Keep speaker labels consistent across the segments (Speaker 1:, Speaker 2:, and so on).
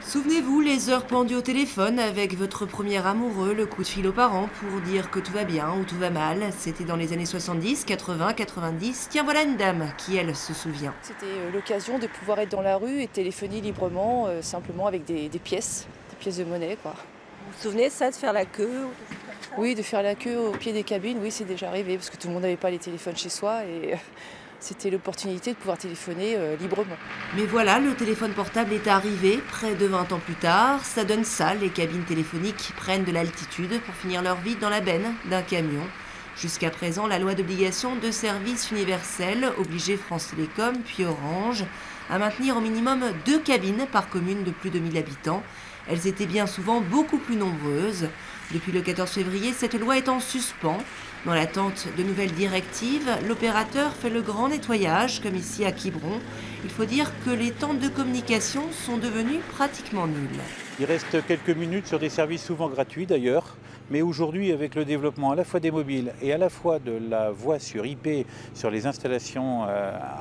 Speaker 1: Souvenez-vous, les heures pendues au téléphone avec votre premier amoureux, le coup de fil aux parents pour dire que tout va bien ou tout va mal. C'était dans les années 70, 80, 90. Tiens, voilà une dame qui, elle, se souvient.
Speaker 2: C'était l'occasion de pouvoir être dans la rue et téléphoner librement, simplement avec des pièces de monnaie, quoi.
Speaker 3: Vous vous souvenez de ça, de faire la queue?
Speaker 2: Oui, de faire la queue au pied des cabines, oui, c'est déjà arrivé, parce que tout le monde n'avait pas les téléphones chez soi et c'était l'opportunité de pouvoir téléphoner librement.
Speaker 1: Mais voilà, le téléphone portable est arrivé près de 20 ans plus tard. Ça donne ça, les cabines téléphoniques prennent de l'altitude pour finir leur vie dans la benne d'un camion. Jusqu'à présent, la loi d'obligation de service universel obligeait France Télécom puis Orange à maintenir au minimum 2 cabines par commune de plus de 1000 habitants. Elles étaient bien souvent beaucoup plus nombreuses. Depuis le 14 février, cette loi est en suspens. Dans l'attente de nouvelles directives, l'opérateur fait le grand nettoyage, comme ici à Quiberon. Il faut dire que les temps de communication sont devenus pratiquement nuls.
Speaker 4: Il reste quelques minutes sur des services souvent gratuits d'ailleurs, mais aujourd'hui avec le développement à la fois des mobiles et à la fois de la voix sur IP sur les installations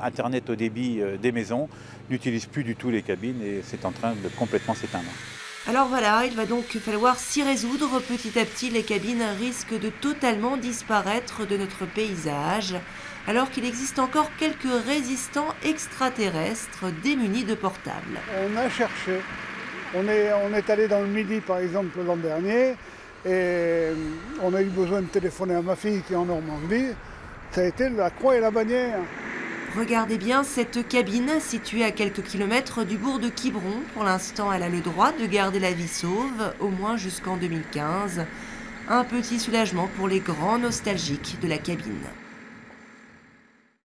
Speaker 4: Internet au débit des maisons, n'utilise plus du tout les cabines et c'est en train de complètement s'éteindre.
Speaker 1: Alors voilà, il va donc falloir s'y résoudre. Petit à petit, les cabines risquent de totalement disparaître de notre paysage, alors qu'il existe encore quelques résistants extraterrestres démunis de portables.
Speaker 5: On a cherché. On est allé dans le Midi par exemple l'an dernier et on a eu besoin de téléphoner à ma fille qui est en Normandie. Ça a été la croix et la bannière.
Speaker 1: Regardez bien cette cabine située à quelques kilomètres du bourg de Quiberon. Pour l'instant, elle a le droit de garder la vie sauve, au moins jusqu'en 2015. Un petit soulagement pour les grands nostalgiques de la cabine.